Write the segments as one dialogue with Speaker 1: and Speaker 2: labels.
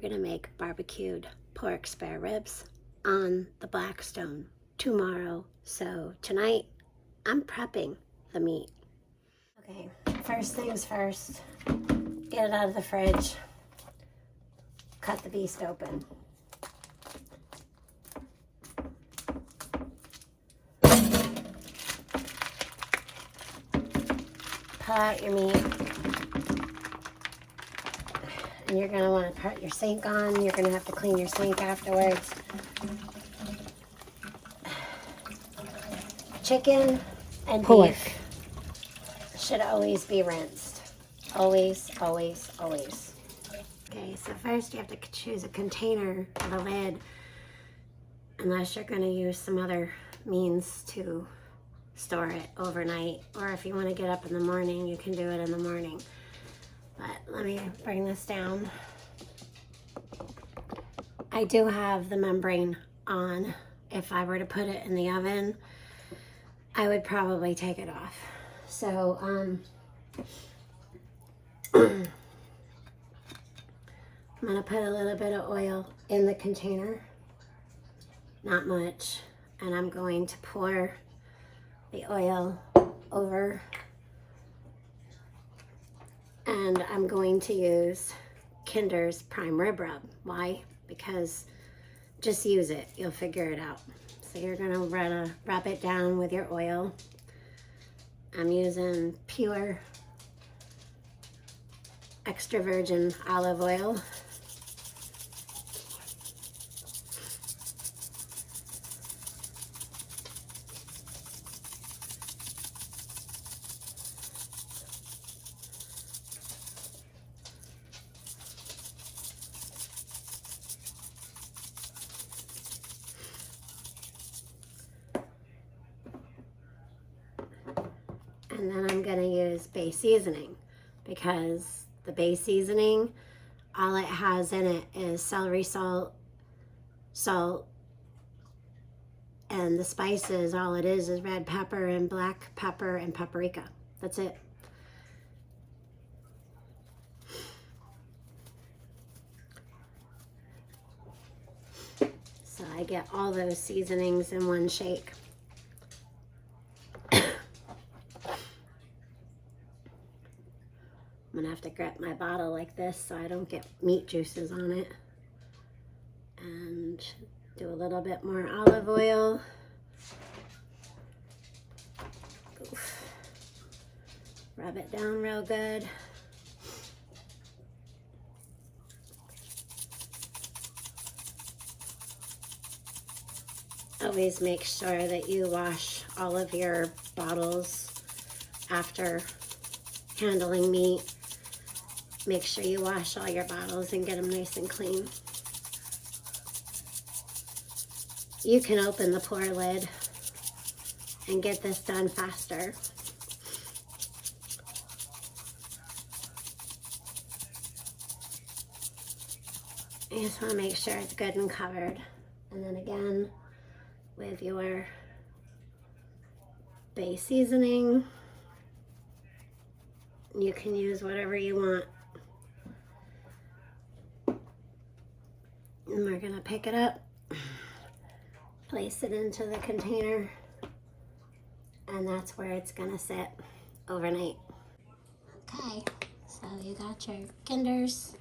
Speaker 1: we're gonna make barbecued pork spare ribs on the BlackStone tomorrow. So tonight, I'm prepping the meat. Okay, first things first, get it out of the fridge, cut the beast open. Pull out your meat. And you're going to want to put your sink on. You're going to have to clean your sink afterwards. Chicken and beef should always be rinsed. Always, always, always. Okay, so first you have to choose a container with a lid, unless you're going to use some other means to store it overnight. Or if you want to get up in the morning, you can do it in the morning. But let me bring this down. I do have the membrane on. If I were to put it in the oven, I would probably take it off. So, I'm gonna put a little bit of oil in the container, not much, and I'm going to pour the oil over. And I'm going to use Kinder's Prime Rib Rub. Why? Because just use it. You'll figure it out. So you're going to rub it down with your oil. I'm using pure extra virgin olive oil. And then I'm going to use base seasoning, because the base seasoning, all it has in it is celery salt, and the spices, all it is red pepper and black pepper and paprika. That's it. So I get all those seasonings in one shake. I'm gonna have to grip my bottle like this so I don't get meat juices on it. And do a little bit more olive oil. Oof. Rub it down real good. Always make sure that you wash all of your bottles after handling meat. Make sure you wash all your bottles and get them nice and clean. You can open the pour lid and get this done faster. You just want to make sure it's good and covered. And then again, with your base seasoning, you can use whatever you want. And we're gonna pick it up, place it into the container, and that's where it's gonna sit overnight. Okay, so you got your Kinder's,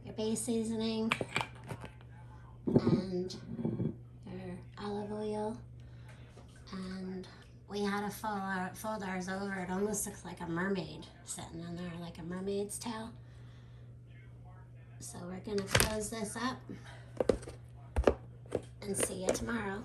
Speaker 1: your base seasoning, and your olive oil, and we had to fold ours over. It almost looks like a mermaid sitting on there, like a mermaid's tail. So we're gonna close this up and see you tomorrow.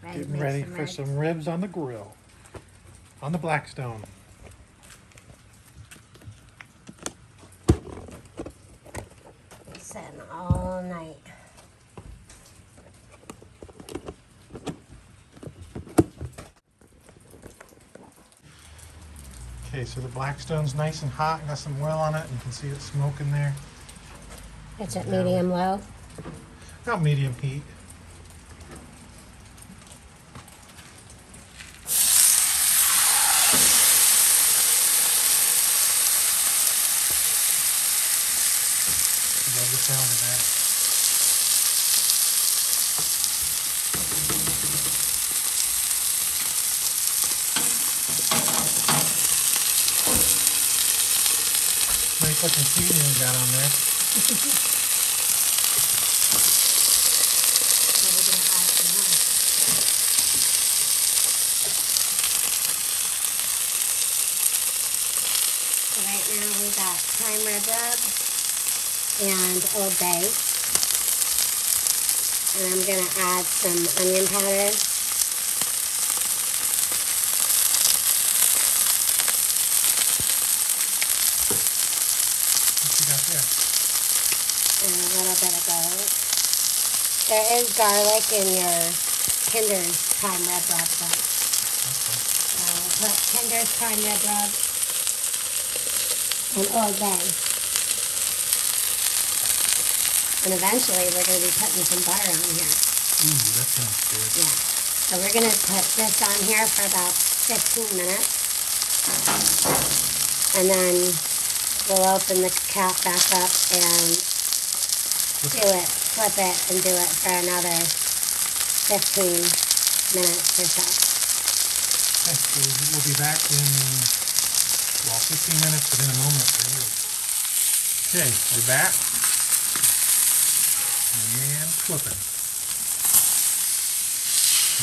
Speaker 2: Getting ready for some ribs on the grill, on the BlackStone.
Speaker 1: Sitting all night.
Speaker 2: Okay, so the BlackStone's nice and hot. Got some oil on it. You can see it smoking there.
Speaker 1: It's at medium low.
Speaker 2: About medium heat. Love the sound of that. Nice looking seasoning you got on there.
Speaker 1: So right now we got prime red rub and Old Bay. And I'm going to add some onion powder.
Speaker 2: What you got there?
Speaker 1: And a little bit of garlic. There is garlic in your Kinder's prime red rub though.
Speaker 2: Okay.
Speaker 1: So we'll put Kinder's prime red rub and Old Bay. And eventually we're going to be putting some butter on here.
Speaker 2: Ooh, that sounds good.
Speaker 1: Yeah. So we're going to put this on here for about 15 minutes. And then we'll open the cap back up and flip it and do it for another 15 minutes or so.
Speaker 2: Okay, so we'll be back in, well, 15 minutes, but in a moment for you. Okay, we're back. And flipping.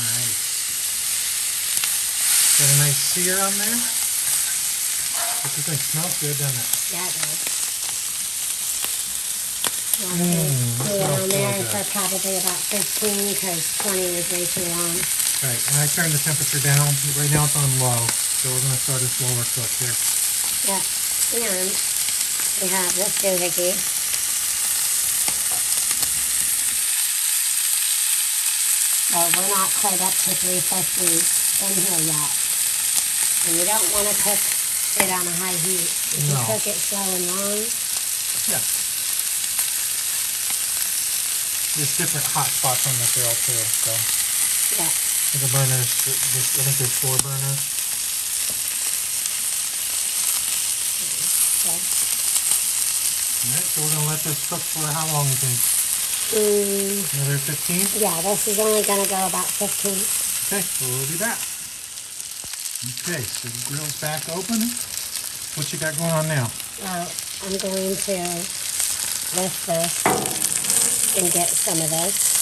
Speaker 2: Nice. Got a nice sear on there. This thing smells good, doesn't it?
Speaker 1: Yeah, it does. We'll
Speaker 2: that
Speaker 1: do it
Speaker 2: smells
Speaker 1: on there
Speaker 2: so
Speaker 1: for
Speaker 2: good.
Speaker 1: probably about 15 because 20 was way too long.
Speaker 2: Right, and I turned the temperature down. Right now it's on low, so we're going to start a slower cook here.
Speaker 1: Yep. And we have this doohickey. So we're not quite up to 350 in here yet. And you don't want to cook it on a high heat. If you
Speaker 2: No.
Speaker 1: cook it slow and long,
Speaker 2: Yeah. There's different hot spots on the grill too, so.
Speaker 1: yeah.
Speaker 2: The burners, I think there's 4 burners.
Speaker 1: So,
Speaker 2: Alright, so we're going to let this cook for how long you think? Another 15?
Speaker 1: yeah, this is only going to go about 15.
Speaker 2: Okay, we'll be back. Okay, so the grill's back open. What you got going on now?
Speaker 1: Well, I'm going to lift this and get some of this.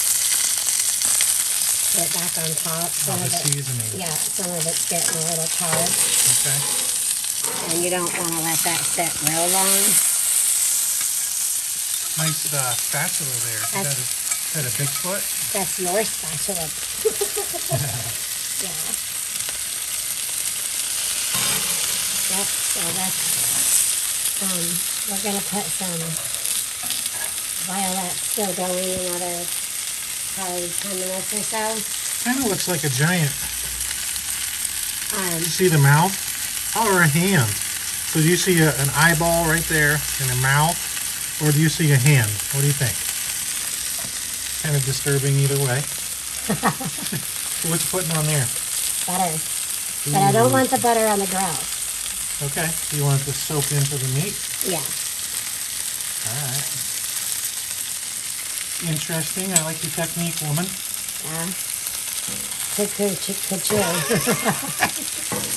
Speaker 1: Put it back on top. Some
Speaker 2: Oh,
Speaker 1: of
Speaker 2: the
Speaker 1: it,
Speaker 2: seasoning.
Speaker 1: yeah, some of it's getting a little charred.
Speaker 2: Okay.
Speaker 1: And you don't want to let that sit real long.
Speaker 2: Nice spatula there. Is that a Bigfoot?
Speaker 1: That's your spatula. Yeah. Yep, so that's, we're going to put some violet still going another probably 10 minutes or so.
Speaker 2: Kind of looks like a giant. You see the mouth? Or a hand. So do you see an eyeball right there and a mouth? Or do you see a hand? What do you think? Kind of disturbing either way. So what you putting on there?
Speaker 1: Butter. But I don't want the butter on the grill.
Speaker 2: Okay, so you want it to soak into the meat?
Speaker 1: Yeah.
Speaker 2: Alright. Interesting. I like your technique, woman.
Speaker 1: Yeah. Couture.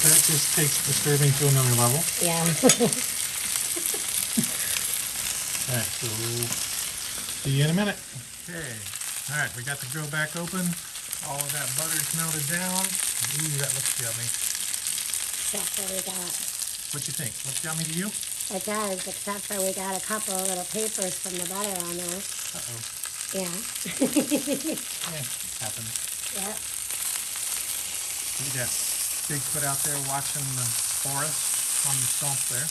Speaker 2: That just takes disturbing to another level.
Speaker 1: Yeah.
Speaker 2: Alright, so see you in a minute. Okay. Alright, we got the grill back open. All of that butter's melted down. Ooh, that looks yummy.
Speaker 1: Except for we got,
Speaker 2: What you think? Looks yummy to you?
Speaker 1: it does, except for we got a couple of little papers from the butter on there.
Speaker 2: Uh-oh.
Speaker 1: Yeah.
Speaker 2: Yeah, happens.
Speaker 1: Yep.
Speaker 2: You got Bigfoot out there watching the forest on the stump there.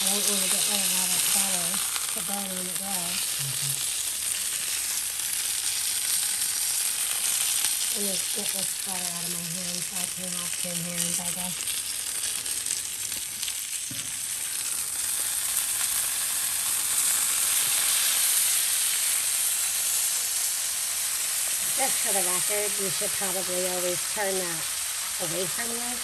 Speaker 1: I don't want to get rid of all that butter to burn on the grill. Let me get this butter out of my hand so I can have two hands, I guess. Just for the record, you should probably always turn that away from you.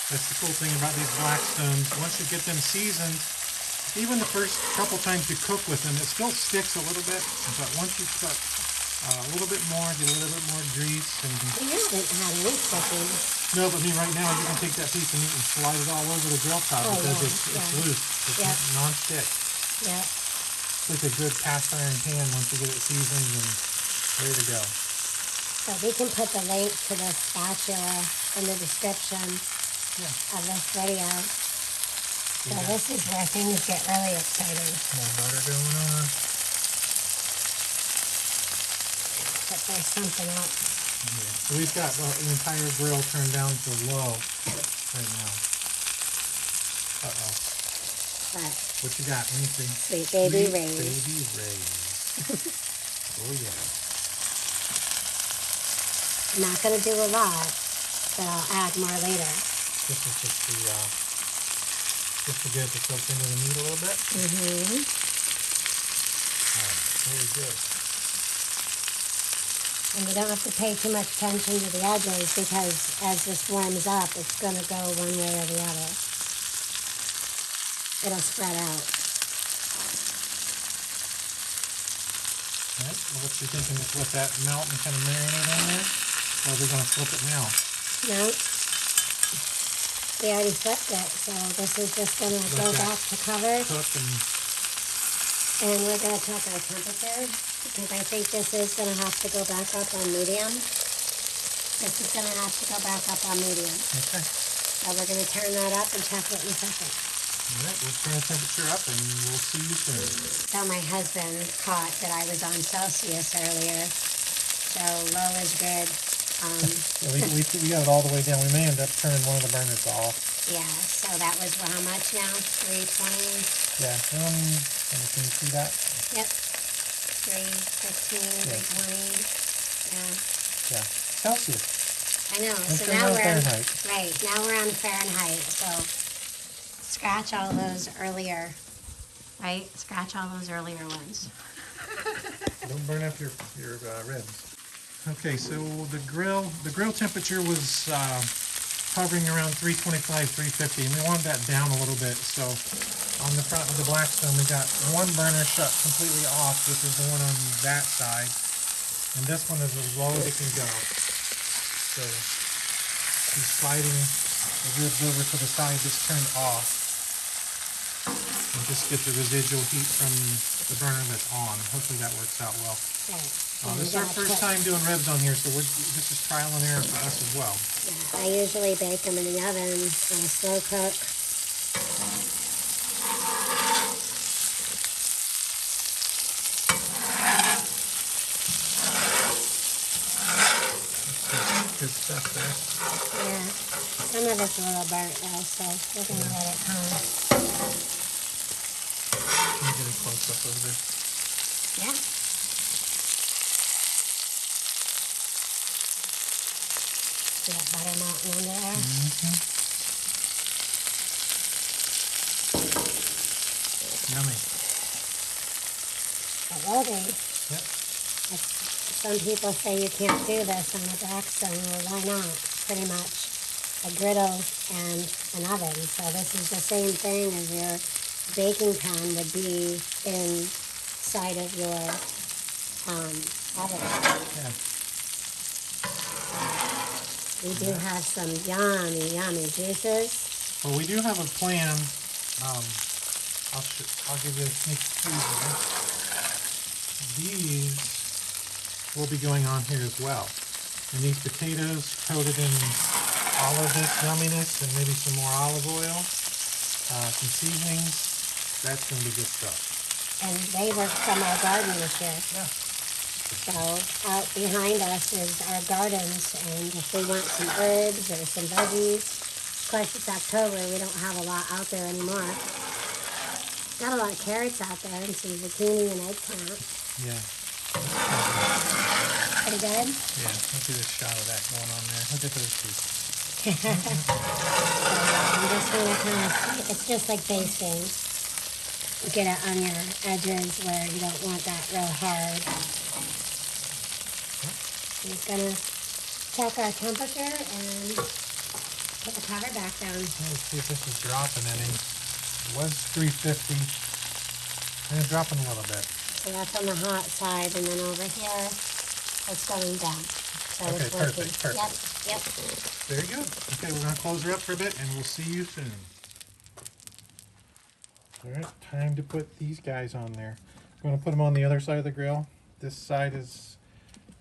Speaker 2: That's the cool thing about these Blackstones. Once you get them seasoned, even the first couple times you cook with them, it still sticks a little bit. But once you cook a little bit more, get a little bit more grease. And
Speaker 1: You haven't had any sticking.
Speaker 2: no, but me right now, you can take that piece of meat and slide it all over the grill top because it's loose. It's non-stick.
Speaker 1: Yeah.
Speaker 2: It's like a good cast iron pan once you get it seasoned and ready to go.
Speaker 1: So we can put the link to the spatula in the description of this video. So this is where things get really exciting.
Speaker 2: More butter going on.
Speaker 1: But there's something else.
Speaker 2: Yeah. So we've got the entire grill turned down to low right now. Uh-oh.
Speaker 1: But
Speaker 2: What you got? Anything?
Speaker 1: sweet baby Ray's.
Speaker 2: Baby Ray's. Oh yeah.
Speaker 1: I'm not going to do a lot, but I'll add more later.
Speaker 2: This is just to get it to soak into the meat a little bit.
Speaker 1: Mm-hmm.
Speaker 2: Very good.
Speaker 1: And you don't have to pay too much attention to the edges because as this warms up, it's going to go one way or the other. It'll spread out.
Speaker 2: All right. Well, what you thinking? Just let that melt and kind of marinate in there? Or are we going to flip it now?
Speaker 1: No. We already flipped it, so this is just going to go back to covered.
Speaker 2: Cook
Speaker 1: And we're going to check our temperature because I think this is going to have to go back up on medium. This is going to have to go back up on medium.
Speaker 2: Okay.
Speaker 1: So we're going to turn that up and check it in a second.
Speaker 2: All right, we'll turn the temperature up and we'll see you soon.
Speaker 1: So my husband caught that I was on Celsius earlier. So low is good.
Speaker 2: Yeah, we got it all the way down. We may end up turning one of the burners off.
Speaker 1: Yeah, so that was how much now? 320?
Speaker 2: Yeah, can you see that?
Speaker 1: Yep. 315, 320.
Speaker 2: Yeah, Celsius.
Speaker 1: I know.
Speaker 2: Let's
Speaker 1: So
Speaker 2: turn
Speaker 1: now
Speaker 2: on
Speaker 1: we're
Speaker 2: Fahrenheit.
Speaker 1: right. Now we're on Fahrenheit. So scratch all those earlier, right? Scratch all those earlier ones.
Speaker 2: Don't burn up your ribs. Okay, so the grill temperature was hovering around 325, 350, and we wanted that down a little bit. So on the front of the Blackstone, we got one burner shut completely off, which is the one on that side, and this one is as low as it can go. So she's sliding the ribs over to the side, just turned off, and just get the residual heat from the burner that's on. Hopefully that works out well.
Speaker 1: Right.
Speaker 2: This is our first time doing ribs on here, so this is trial and error for us as well.
Speaker 1: Yeah, I usually bake them in the oven on a slow cook.
Speaker 2: Good stuff there.
Speaker 1: Yeah, some of it's a little burnt though, so we're going to let it calm.
Speaker 2: Can you get a close up over there?
Speaker 1: Yeah. See that butter melting under there?
Speaker 2: Mm-hmm. Yummy.
Speaker 1: It will be.
Speaker 2: Yep.
Speaker 1: Some people say you can't do this on a BlackStone. Well, why not? Pretty much a griddle and an oven. So this is the same thing as your baking pan would be inside of your oven.
Speaker 2: Yeah.
Speaker 1: We do have some yummy, yummy juices.
Speaker 2: Well, we do have a plan. I'll give you a sneak preview. These will be going on here as well. And these potatoes coated in all of this yumminess and maybe some more olive oil, some seasonings. That's going to be good stuff.
Speaker 1: And they were from our garden this year.
Speaker 2: Yeah.
Speaker 1: So out behind us is our gardens, and if we want some herbs or some veggies, of course it's October, we don't have a lot out there anymore. got a lot of carrots out there and some zucchini and eggplant.
Speaker 2: Yeah.
Speaker 1: Pretty good?
Speaker 2: Yeah, look at this shot of that going on there. Look at those two.
Speaker 1: So I'm just gonna kind of, it's just like basting. Get it on your edges where you don't want that real hard. I'm just gonna check our temperature and put the cover back down.
Speaker 2: Let's see if this is dropping any. It was 350. And it's dropping a little bit.
Speaker 1: So that's on the hot side, and then over here, it's going down. So
Speaker 2: Okay,
Speaker 1: it's working.
Speaker 2: perfect.
Speaker 1: Yep.
Speaker 2: Very good. Okay, we're going to close her up for a bit, and we'll see you soon. All right, time to put these guys on there. I'm going to put them on the other side of the grill. This side is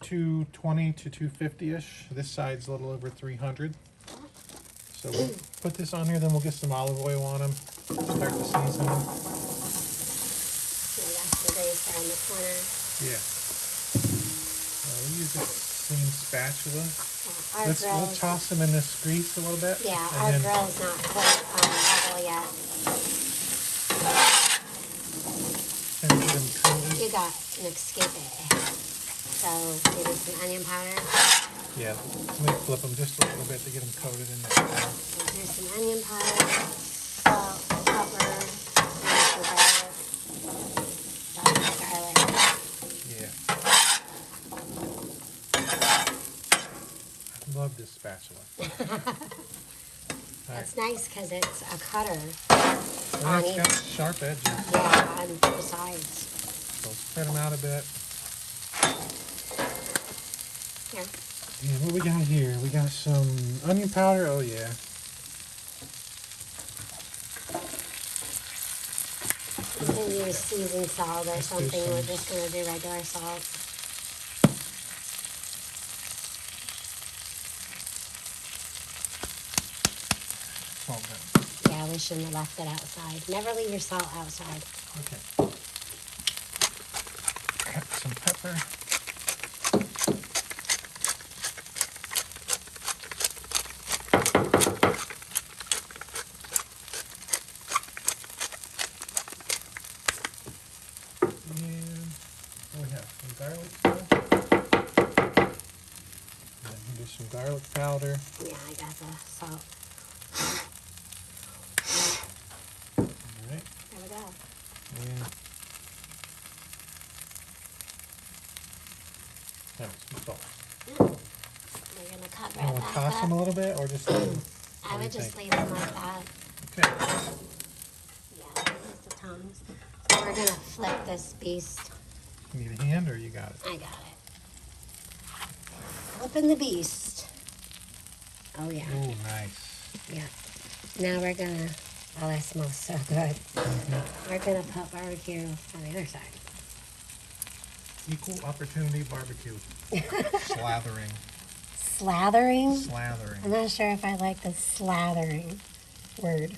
Speaker 2: 220 to 250-ish. This side's a little over 300. So we'll put this on here, then we'll get some olive oil on them. Start the seasoning.
Speaker 1: Degrees there in the corner.
Speaker 2: Yeah. We use the same spatula.
Speaker 1: Our
Speaker 2: We'll toss them in this grease a little bit.
Speaker 1: Yeah, our grill's not quite level yet.
Speaker 2: And get them coated.
Speaker 1: You got an escape it. So maybe some onion powder.
Speaker 2: Yeah, let me flip them just a little bit to get them coated in there.
Speaker 1: So here's some onion powder, salt, pepper, and some garlic. Garlic.
Speaker 2: Yeah. I love this spatula.
Speaker 1: That's nice because it's a cutter
Speaker 2: And
Speaker 1: on
Speaker 2: it's
Speaker 1: each.
Speaker 2: got sharp edges.
Speaker 1: Yeah, on both sides.
Speaker 2: So spread them out a bit.
Speaker 1: Here.
Speaker 2: And what we got here? We got some onion powder. Oh yeah.
Speaker 1: You can use seasoned salt or
Speaker 2: Let's do
Speaker 1: something. We're
Speaker 2: some.
Speaker 1: just going to do regular salt.
Speaker 2: Salt that.
Speaker 1: Yeah, we shouldn't have left it outside. Never leave your salt outside.
Speaker 2: Okay. Cut some pepper. Garlic still. And do some garlic powder.
Speaker 1: Yeah, I got the salt.
Speaker 2: Alright.
Speaker 1: There we go.
Speaker 2: And some salt.
Speaker 1: We're going to cover
Speaker 2: You
Speaker 1: it
Speaker 2: want to
Speaker 1: back
Speaker 2: toss
Speaker 1: up.
Speaker 2: them a little bit or just leave them?
Speaker 1: I would just leave them like that.
Speaker 2: Okay.
Speaker 1: Yeah, use the tongs. So we're going to flip this beast.
Speaker 2: You need a hand or you got it?
Speaker 1: I got it. Flipping the beast. Oh, yeah.
Speaker 2: Oh, nice.
Speaker 1: Yeah. Now we're going to, oh, that smells so good. We're going to put barbecue on the other side.
Speaker 2: Equal opportunity barbecue. Slathering.
Speaker 1: Slathering?
Speaker 2: Slathering.
Speaker 1: I'm not sure if I like the slathering word.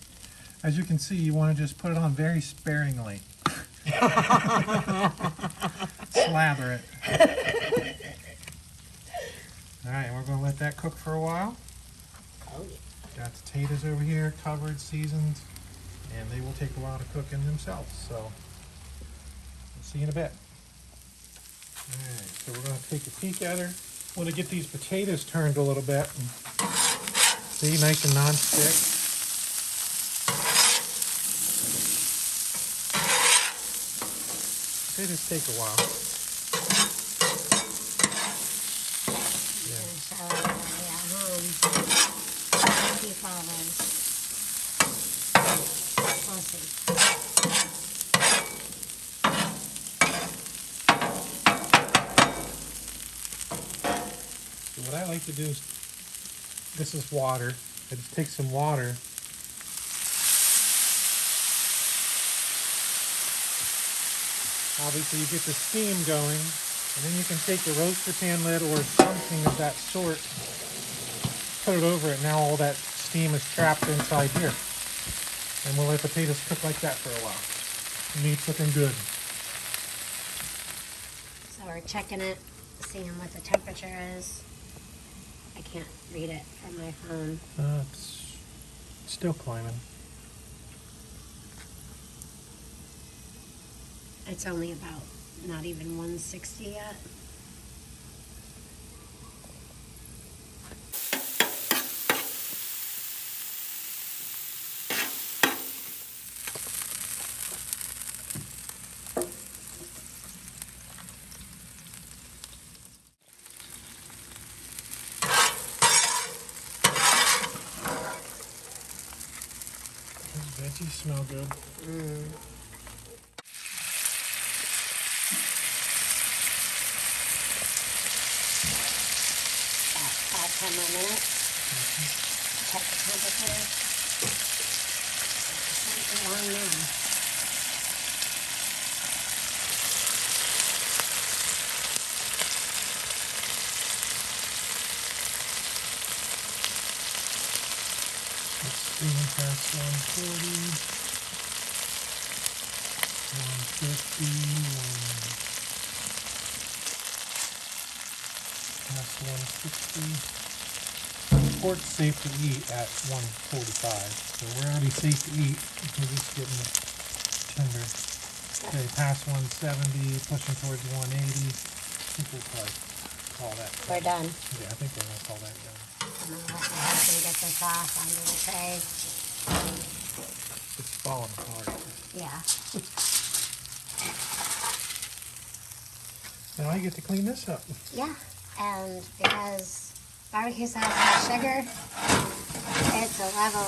Speaker 2: As you can see, you want to just put it on very sparingly. Slather it. Alright, we're going to let that cook for a while.
Speaker 1: Oh, yeah.
Speaker 2: Got potatoes over here, covered, seasoned, and they will take a while to cook in themselves. So, we'll see you in a bit. Alright, so we're going to take a peek at her. Want to get these potatoes turned a little bit. See, nice and non-stick. Potatoes take a while.
Speaker 1: I'm show everybody at home. Keep all those. We'll see.
Speaker 2: So what I like to do is, this is water. I just take some water. Obviously you get the steam going, and then you can take your roaster pan lid or something of that sort, put it over it. Now all that steam is trapped inside here. And we'll let potatoes cook like that for a while. Meat's looking good.
Speaker 1: So we're checking it, seeing what the temperature is. I can't read it from my phone.
Speaker 2: It's still climbing.
Speaker 1: It's only about not even 160 yet.
Speaker 2: Those veggies smell good.
Speaker 1: About 5, 10 more minutes. Check the temperature. It's not too long now.
Speaker 2: It's steaming past 140, 150, past 160. Pork's safe to eat at 145, so we're already safe to eat. We're just getting it tender. Okay, past 170, pushing towards 180. I think we'll probably call that done.
Speaker 1: We're done.
Speaker 2: Yeah, I think we're going to call that done.
Speaker 1: I'm going to let my husband get this off onto the tray.
Speaker 2: It's falling apart.
Speaker 1: Yeah.
Speaker 2: Now I get to clean this up.
Speaker 1: Yeah. And because barbecue sauce has sugar, it's a level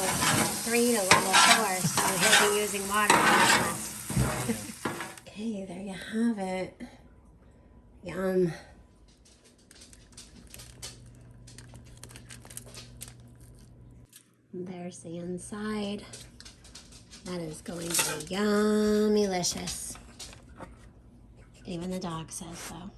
Speaker 1: 3 to level 4, so he'll be using water for this. Okay, there you have it. Yum. There's the inside. That is going to be yummy-licious. Even the dog says so.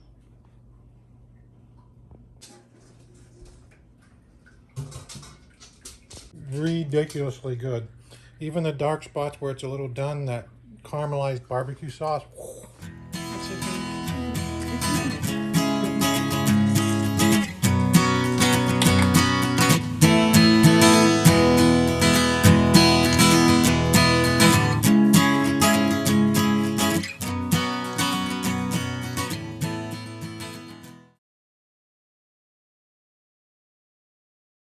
Speaker 2: Ridiculously good. Even the dark spots where it's a little done, that caramelized barbecue sauce,